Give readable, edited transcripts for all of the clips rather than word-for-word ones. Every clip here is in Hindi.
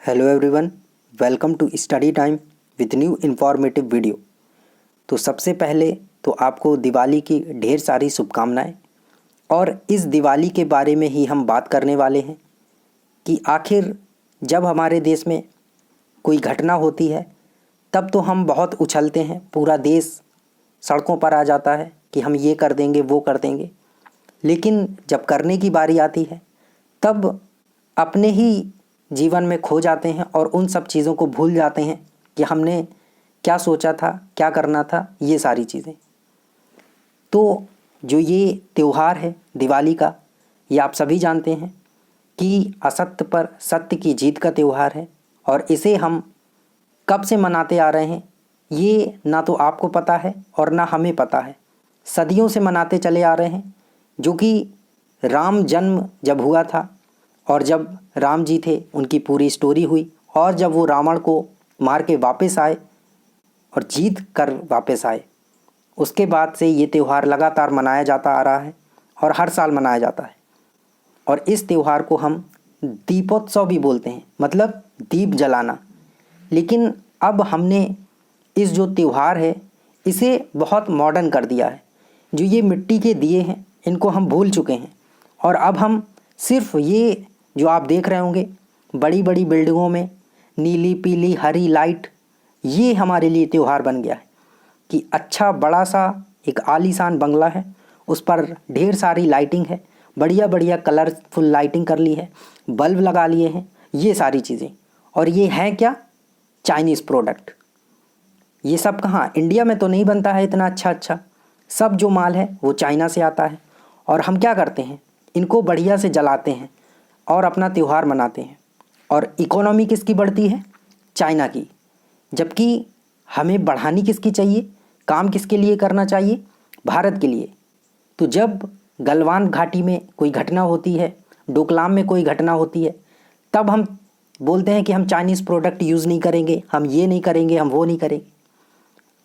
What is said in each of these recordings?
Hello everyone, welcome to study time with new informative video. तो सबसे पहले तो आपको दिवाली की ढेर सारी शुभकामनाएं। और इस दिवाली के बारे में ही हम बात करने वाले हैं कि आखिर जब हमारे देश में कोई घटना होती है तब तो हम बहुत उछलते हैं, पूरा देश सड़कों पर आ जाता है कि हम ये कर देंगे वो कर देंगे। लेकिन जब करने की बारी आती है तब अपने ही जीवन में खो जाते हैं और उन सब चीज़ों को भूल जाते हैं कि हमने क्या सोचा था, क्या करना था, ये सारी चीज़ें। तो जो ये त्यौहार है दिवाली का, ये आप सभी जानते हैं कि असत्य पर सत्य की जीत का त्यौहार है। और इसे हम कब से मनाते आ रहे हैं ये ना तो आपको पता है और ना हमें पता है। सदियों से मनाते चले आ रहे हैं, जो कि राम जन्म जब हुआ था और जब राम जी थे उनकी पूरी स्टोरी हुई, और जब वो रावण को मार के वापस आए और जीत कर वापस आए, उसके बाद से ये त्यौहार लगातार मनाया जाता आ रहा है और हर साल मनाया जाता है। और इस त्यौहार को हम दीपोत्सव भी बोलते हैं, मतलब दीप जलाना। लेकिन अब हमने इस जो त्यौहार है इसे बहुत मॉडर्न कर दिया है। जो ये मिट्टी के दिए हैं इनको हम भूल चुके हैं, और अब हम सिर्फ ये जो आप देख रहे होंगे बड़ी बड़ी बिल्डिंगों में नीली पीली हरी लाइट, ये हमारे लिए त्यौहार बन गया है कि अच्छा बड़ा सा एक आलीशान बंगला है, उस पर ढेर सारी लाइटिंग है, बढ़िया बढ़िया कलरफुल लाइटिंग कर ली है, बल्ब लगा लिए हैं, ये सारी चीज़ें। और ये हैं क्या? Chinese product. ये सब कहाँ, इंडिया में तो नहीं बनता है इतना अच्छा अच्छा। सब जो माल है वो चाइना से आता है। और हम क्या करते हैं, इनको बढ़िया से जलाते हैं और अपना त्यौहार मनाते हैं। और इकोनॉमी किसकी बढ़ती है? चाइना की। जबकि हमें बढ़ानी किसकी चाहिए, काम किसके लिए करना चाहिए? भारत के लिए। तो जब गलवान घाटी में कोई घटना होती है, डोकलाम में कोई घटना होती है, तब हम बोलते हैं कि हम चाइनीज़ प्रोडक्ट यूज़ नहीं करेंगे, हम ये नहीं करेंगे, हम वो नहीं करेंगे।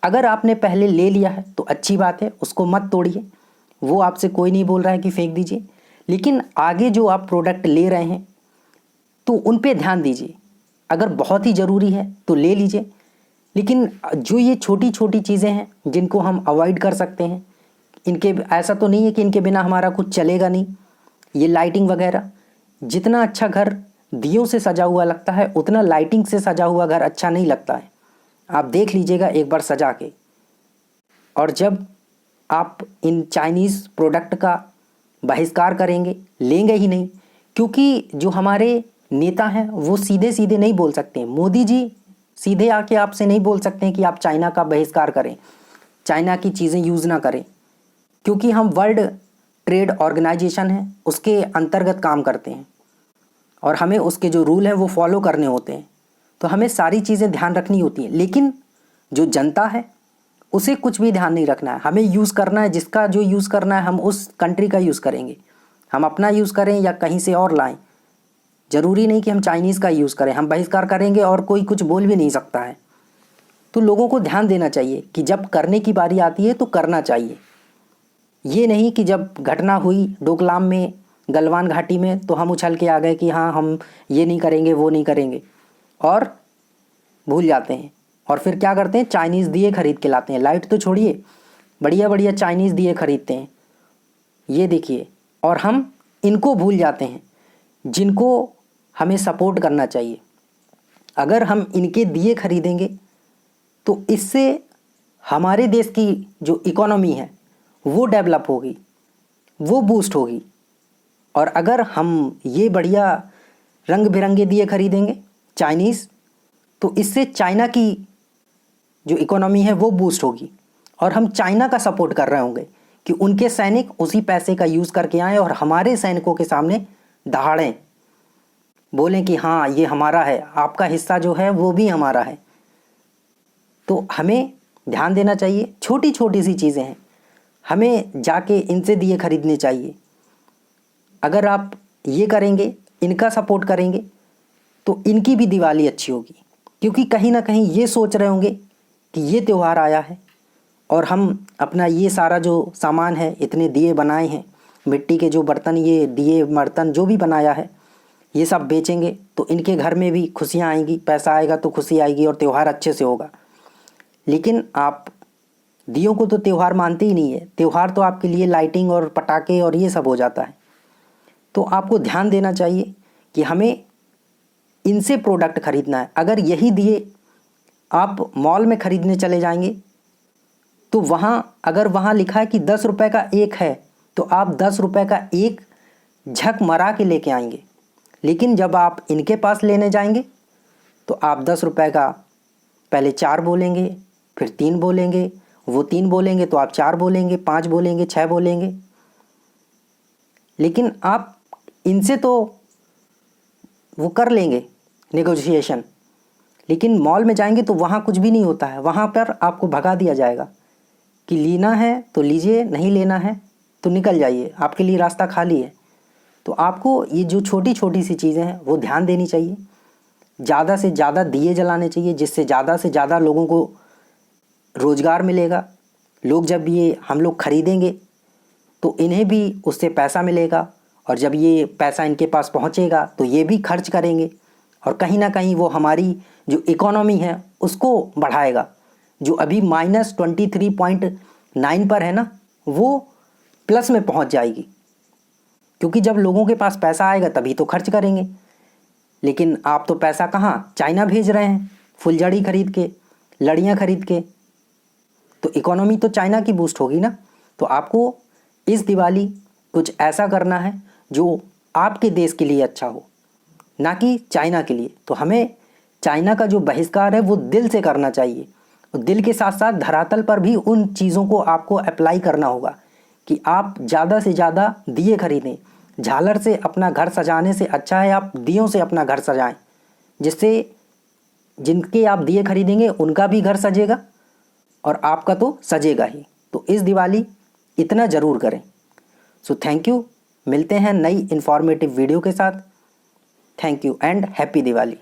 अगर आपने पहले ले लिया है तो अच्छी बात है, उसको मत तोड़िए, वो आपसे कोई नहीं बोल रहा है कि फेंक दीजिए। लेकिन आगे जो आप प्रोडक्ट ले रहे हैं तो उन पे ध्यान दीजिए। अगर बहुत ही ज़रूरी है तो ले लीजिए, लेकिन जो ये छोटी छोटी चीज़ें हैं जिनको हम अवॉइड कर सकते हैं, इनके ऐसा तो नहीं है कि इनके बिना हमारा कुछ चलेगा नहीं। ये लाइटिंग वगैरह, जितना अच्छा घर दियों से सजा हुआ लगता है उतना लाइटिंग से सजा हुआ घर अच्छा नहीं लगता है। आप देख लीजिएगा एक बार सजा के। और जब आप इन चाइनीज़ प्रोडक्ट का बहिष्कार करेंगे, लेंगे ही नहीं, क्योंकि जो हमारे नेता हैं वो सीधे सीधे नहीं बोल सकते हैं। मोदी जी सीधे आके आपसे नहीं बोल सकते हैं कि आप चाइना का बहिष्कार करें, चाइना की चीज़ें यूज़ ना करें, क्योंकि हम वर्ल्ड ट्रेड ऑर्गेनाइजेशन है उसके अंतर्गत काम करते हैं और हमें उसके जो रूल हैं वो फॉलो करने होते हैं। तो हमें सारी चीज़ें ध्यान रखनी होती हैं। लेकिन जो जनता है उसे कुछ भी ध्यान नहीं रखना है। हमें यूज़ करना है, जिसका जो यूज़ करना है हम उस कंट्री का यूज़ करेंगे। हम अपना यूज़ करें या कहीं से और लाएं, ज़रूरी नहीं कि हम चाइनीज़ का यूज़ करें। हम बहिष्कार करेंगे और कोई कुछ बोल भी नहीं सकता है। तो लोगों को ध्यान देना चाहिए कि जब करने की बारी आती है तो करना चाहिए। ये नहीं कि जब घटना हुई डोकलाम में, गलवान घाटी में, तो हम उछल के आ गए कि हाँ हम ये नहीं करेंगे वो नहीं करेंगे, और भूल जाते हैं। और फिर क्या करते हैं, चाइनीज़ दिए खरीद के लाते हैं। लाइट तो छोड़िए, बढ़िया बढ़िया चाइनीज़ दिए खरीदते हैं, ये देखिए। और हम इनको भूल जाते हैं जिनको हमें सपोर्ट करना चाहिए। अगर हम इनके दिए खरीदेंगे तो इससे हमारे देश की जो इकोनॉमी है वो डेवलप होगी, वो बूस्ट होगी। और अगर हम ये बढ़िया रंग बिरंगे दिए खरीदेंगे चाइनीज़, तो इससे चाइना की जो इकोनॉमी है वो बूस्ट होगी और हम चाइना का सपोर्ट कर रहे होंगे कि उनके सैनिक उसी पैसे का यूज़ करके आएँ और हमारे सैनिकों के सामने दहाड़ें, बोलें कि हाँ ये हमारा है, आपका हिस्सा जो है वो भी हमारा है। तो हमें ध्यान देना चाहिए। छोटी छोटी सी चीज़ें हैं, हमें जाके इनसे दिए खरीदने चाहिए। अगर आप ये करेंगे, इनका सपोर्ट करेंगे, तो इनकी भी दिवाली अच्छी होगी, क्योंकि कहीं ना कहीं ये सोच रहे होंगे कि ये त्यौहार आया है और हम अपना ये सारा जो सामान है, इतने दिए बनाए हैं, मिट्टी के जो बर्तन, ये दिए बर्तन जो भी बनाया है, ये सब बेचेंगे तो इनके घर में भी खुशियाँ आएंगी, पैसा आएगा तो खुशी आएगी और त्यौहार अच्छे से होगा। लेकिन आप दियों को तो त्यौहार मानते ही नहीं है। त्यौहार तो आपके लिए लाइटिंग और पटाखे और ये सब हो जाता है। तो आपको ध्यान देना चाहिए कि हमें इनसे प्रोडक्ट खरीदना है। अगर यही दिए आप मॉल में ख़रीदने चले जाएंगे तो अगर वहाँ लिखा है कि 10 रुपये का एक है तो आप 10 रुपये का एक झक मरा के लेके आएंगे। लेकिन जब आप इनके पास लेने जाएंगे तो आप 10 रुपये का पहले 4 बोलेंगे, फिर 3 बोलेंगे, वो 3 बोलेंगे तो आप 4 बोलेंगे, 5 बोलेंगे, 6 बोलेंगे। लेकिन आप इनसे तो वो कर लेंगे नेगोशिएशन, लेकिन मॉल में जाएंगे तो वहाँ कुछ भी नहीं होता है। वहाँ पर आपको भगा दिया जाएगा कि लेना है तो लीजिए, नहीं लेना है तो निकल जाइए, आपके लिए रास्ता खाली है। तो आपको ये जो छोटी छोटी सी चीज़ें हैं वो ध्यान देनी चाहिए। ज़्यादा से ज़्यादा दिए जलाने चाहिए, जिससे ज़्यादा से ज़्यादा लोगों को रोज़गार मिलेगा। लोग जब ये हम लोग ख़रीदेंगे तो इन्हें भी उससे पैसा मिलेगा, और जब ये पैसा इनके पास पहुंचेगा तो ये भी खर्च करेंगे, और कहीं ना कहीं वो हमारी जो इकोनॉमी है उसको बढ़ाएगा। जो अभी -23.9 पर है ना, वो प्लस में पहुंच जाएगी, क्योंकि जब लोगों के पास पैसा आएगा तभी तो खर्च करेंगे। लेकिन आप तो पैसा कहाँ, चाइना भेज रहे हैं फुलझड़ी खरीद के, लड़ियाँ खरीद के, तो इकोनॉमी तो चाइना की बूस्ट होगी ना। तो आपको इस दिवाली कुछ ऐसा करना है जो आपके देश के लिए अच्छा हो, ना कि चाइना के लिए। तो हमें चाइना का जो बहिष्कार है वो दिल से करना चाहिए, और दिल के साथ साथ धरातल पर भी उन चीज़ों को आपको अप्लाई करना होगा कि आप ज़्यादा से ज़्यादा दिए खरीदें। झालर से अपना घर सजाने से अच्छा है आप दियों से अपना घर सजाएं, जिससे जिनके आप दिए खरीदेंगे उनका भी घर सजेगा और आपका तो सजेगा ही। तो इस दिवाली इतना ज़रूर करें। सो थैंक यू, मिलते हैं नई इन्फॉर्मेटिव वीडियो के साथ। Thank you and happy Diwali.